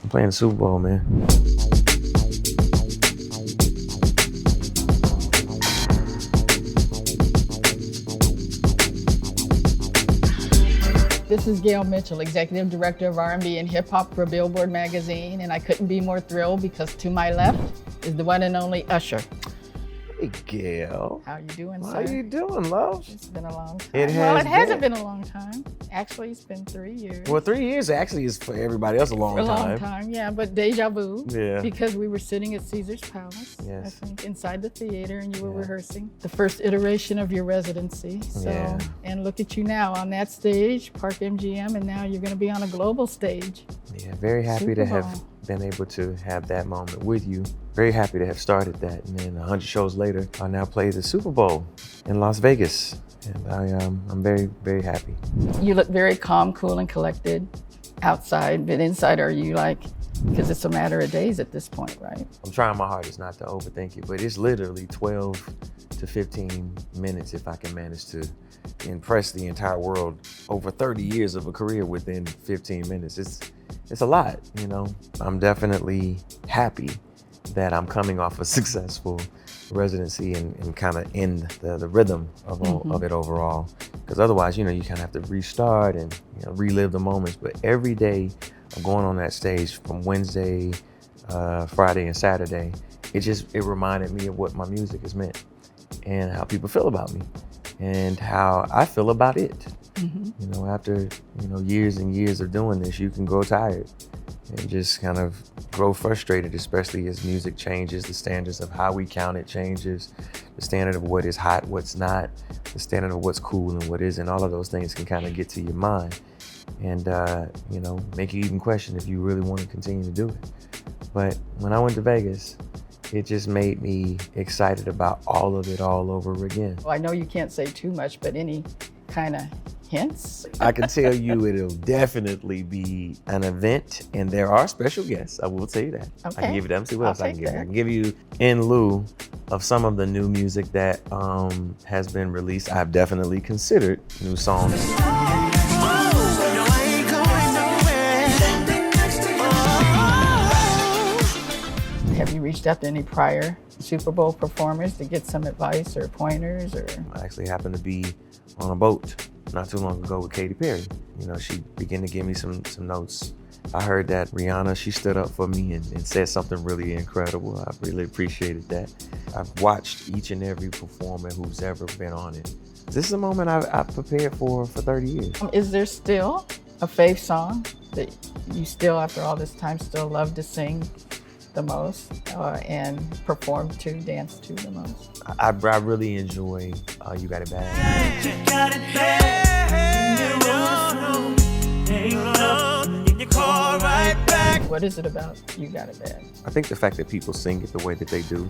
I'm playing the Super Bowl, man. This is Gail Mitchell, Executive Director of R&B and Hip Hop for Billboard magazine, and I couldn't be more thrilled because to my left is the one and only Usher. Hey, Gail. How you doing, sir? How you doing, love? It been a long time. It hasn't been a long time. Actually, it's been 3 years. Well, 3 years actually is for everybody else a long time. A long time, yeah, but deja vu. Yeah. Because we were sitting at Caesar's Palace, Yes. I think, inside the theater, and you were rehearsing the first iteration of your residency. So, and look at you now on that stage, Park MGM, and now you're going to be on a global stage. Yeah, very happy Super to have Bowl. been able to have that moment with you. Very happy to have started that. And then 100 shows later, I now play the Super Bowl in Las Vegas. And I'm very, very happy. You look very calm, cool, and collected outside, but inside are you like, because it's a matter of days at this point, right? I'm trying my hardest not to overthink it, but it's literally 12 to 15 minutes if I can manage to impress the entire world over 30 years of a career within 15 minutes. It's a lot, you know. I'm definitely happy that I'm coming off a successful residency and kind of in the rhythm of it overall. Because otherwise, you know, you kind of have to restart and relive the moments. But every day I'm going on that stage from Wednesday, Friday, and Saturday, it reminded me of what my music has meant and how people feel about me and how I feel about it. You know, after years and years of doing this, you can grow tired and just kind of grow frustrated, especially as music changes, the standards of how we count it changes, the standard of what is hot, what's not, the standard of what's cool and what isn't. All of those things can kind of get to your mind and make you even question if you really want to continue to do it. But when I went to Vegas, it just made me excited about all of it all over again. Well, I know you can't say too much, but any kind of hints? I can tell you it'll definitely be an event, and there are special guests. I will tell you that. Okay. I can give you that. Let me see what else I can give you. that. I can give you, in lieu of some of the new music that has been released, I've definitely considered new songs. Have you reached out to any prior Super Bowl performers to get some advice or pointers? Or I actually happened to be on a boat not too long ago with Katy Perry. You know, she began to give me some notes. I heard that Rihanna, she stood up for me and said something really incredible. I really appreciated that. I've watched each and every performer who's ever been on it. This is a moment I've prepared for 30 years. is there still a fave song that you still, after all this time, still love to sing the most and perform to, dance to the most? I really enjoy You Got It Bad. You got it bad. In your car right back. What is it about You Got It Bad? I think the fact that people sing it the way that they do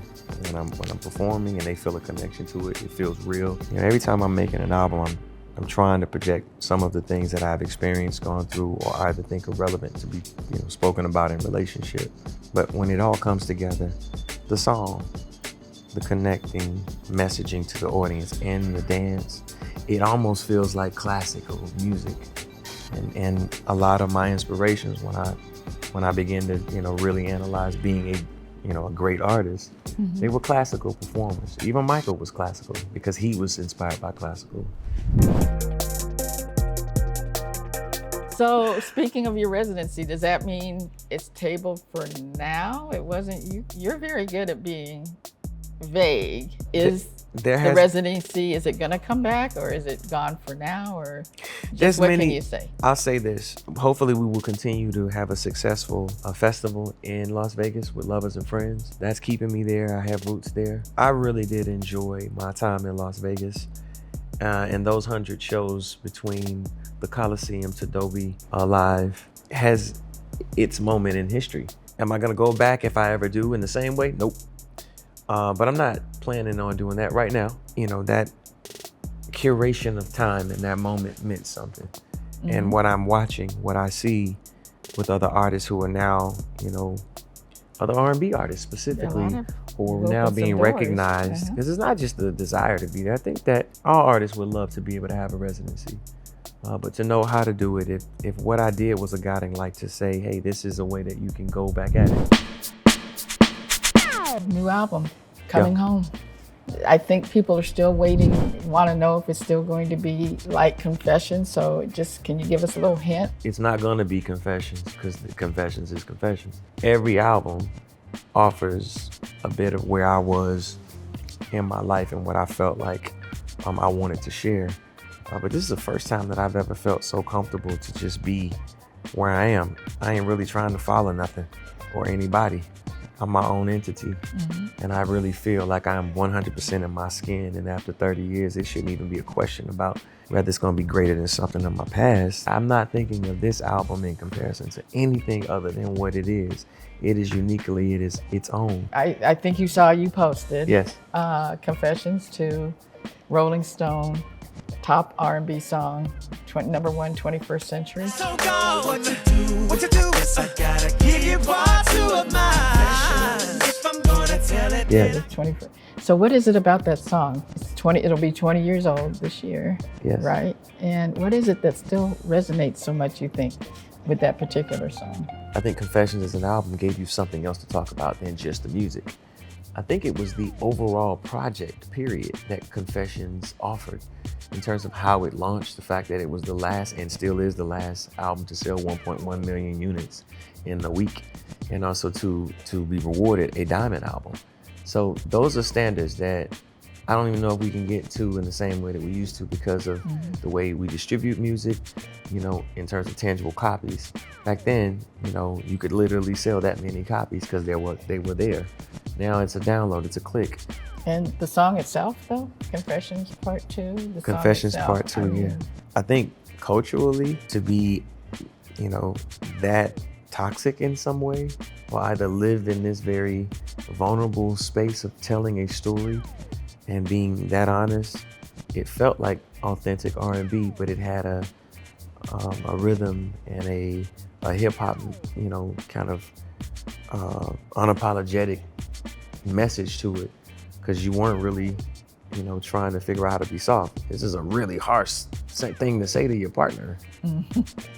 when I'm performing and they feel a connection to it, it feels real. You know, every time I'm making an album, I'm trying to project some of the things that I've experienced, gone through, or either think are relevant to be spoken about in relationship. But when it all comes together, the song, the connecting messaging to the audience and the dance, it almost feels like classical music. And a lot of my inspirations when I begin to really analyze being a great artist, they were classical performers. Even Michael was classical because he was inspired by classical. So speaking of your residency, does that mean it's tabled for now? It wasn't you. You're very good at being vague. Is the residency, is it gonna come back or is it gone for now, or just what can you say? I'll say this. Hopefully we will continue to have a successful festival in Las Vegas with lovers and friends. That's keeping me there. I have roots there. I really did enjoy my time in Las Vegas. And those 100 shows between the Coliseum to Dolby Live has its moment in history. Am I gonna go back if I ever do in the same way? Nope. But I'm not planning on doing that right now. That curation of time in that moment meant something. And what I'm watching, what I see with other artists who are now, other R&B artists specifically, who are now being recognized, because it's not just the desire to be there. I think that all artists would love to be able to have a residency. But to know how to do it, if what I did was a guiding light to say, hey, this is a way that you can go back at it. New album, Coming Home. I think people are still waiting, want to know if it's still going to be like Confessions. So just, can you give us a little hint? It's not going to be Confessions, because Confessions is Confessions. Every album offers a bit of where I was in my life and what I felt like I wanted to share. But this is the first time that I've ever felt so comfortable to just be where I am. I ain't really trying to follow nothing or anybody. I'm my own entity. And I really feel like I'm 100% in my skin. And after 30 years, it shouldn't even be a question about whether it's going to be greater than something in my past. I'm not thinking of this album in comparison to anything other than what it is. It is uniquely, it is its own. I think you posted. Yes. Confessions to Rolling Stone, top R&B song, number 1, 21st century. So go, what you do is I gotta give you part 2 of mine. If I'm gonna tell it. Yeah. 21st. So what is it about that song? It'll be 20 years old this year. Yes. Right? And what is it that still resonates so much, you think, with that particular song? I think Confessions as an album gave you something else to talk about than just the music. I think it was the overall project, period, that Confessions offered in terms of how it launched, the fact that it was the last and still is the last album to sell 1.1 million units in a week, and also to be rewarded a diamond album. So those are standards that I don't even know if we can get to in the same way that we used to because of the way we distribute music, in terms of tangible copies. Back then, you could literally sell that many copies because they were there. Now it's a download, it's a click. And the song itself, though, Confessions Part 2? Confessions Part 2, yeah. I think culturally, to be, that toxic in some way, or either live in this very vulnerable space of telling a story and being that honest, it felt like authentic R&B, but it had a rhythm and a hip hop, kind of unapologetic message to it, because you weren't really, trying to figure out how to be soft. This is a really harsh thing to say to your partner.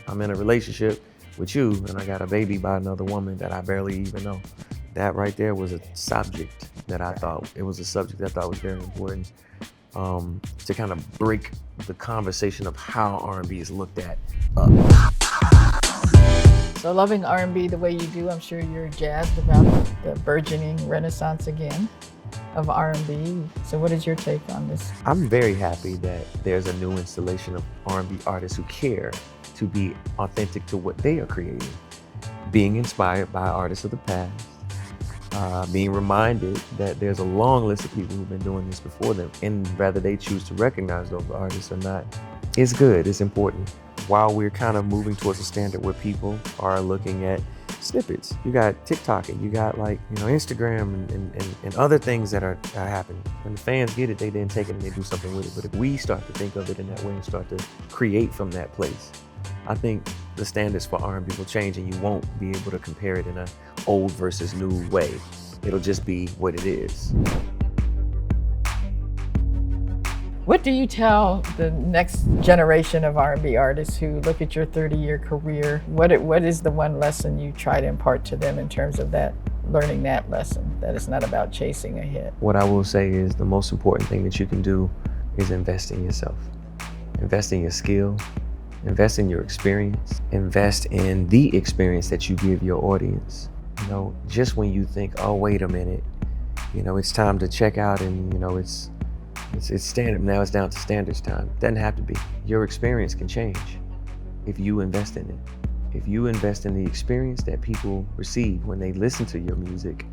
I'm in a relationship with you and I got a baby by another woman that I barely even know. That right there was a subject that I thought, was very important to kind of break the conversation of how R&B is looked at up. So loving R&B the way you do, I'm sure you're jazzed about the burgeoning renaissance again of R&B. So what is your take on this? I'm very happy that there's a new installation of R&B artists who care to be authentic to what they are creating, being inspired by artists of the past, being reminded that there's a long list of people who've been doing this before them, and whether they choose to recognize those artists or not, it's good, it's important. While we're kind of moving towards a standard where people are looking at snippets, you got TikTok and you got Instagram and other things that are happening. When the fans get it, they then take it and they do something with it. But if we start to think of it in that way and start to create from that place, I think the standards for R&B will change, and you won't be able to compare it in an old versus new way. It'll just be what it is. What do you tell the next generation of R&B artists who look at your 30-year career? What is the one lesson you try to impart to them in terms of that, learning that lesson, that it's not about chasing a hit? What I will say is the most important thing that you can do is invest in yourself. Invest in your skill, invest in your experience, invest in the experience that you give your audience. Just when you think, oh, wait a minute, it's time to check out and, it's standard, now it's down to standards time. Doesn't have to be. Your experience can change if you invest in it. If you invest in the experience that people receive when they listen to your music,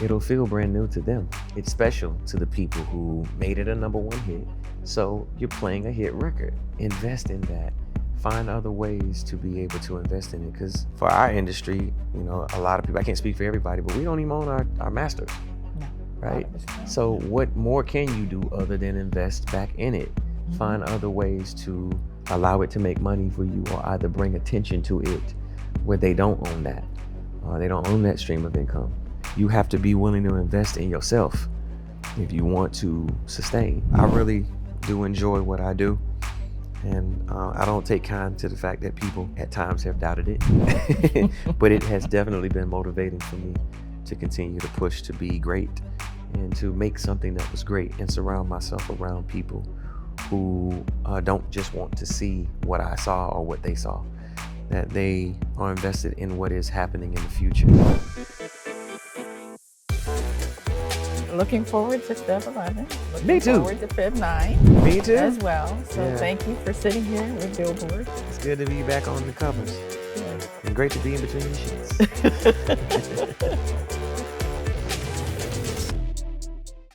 it'll feel brand new to them. It's special to the people who made it a #1 hit. So you're playing a hit record. Invest in that. Find other ways to be able to invest in it. Because for our industry, a lot of people, I can't speak for everybody, but we don't even own our masters. Right? So what more can you do other than invest back in it? Find other ways to allow it to make money for you, or either bring attention to it where they don't own that. They don't own that stream of income. You have to be willing to invest in yourself if you want to sustain. I really do enjoy what I do. And I don't take kind to the fact that people at times have doubted it, but it has definitely been motivating for me to continue to push to be great and to make something that was great and surround myself around people who don't just want to see what I saw or what they saw, that they are invested in what is happening in the future. Looking forward to Feb 11. Me too. Looking forward to Feb 9. Me too. As well. So Yeah. Thank you for sitting here with Billboard. It's good to be back on the covers. Yeah. And great to be in between the sheets.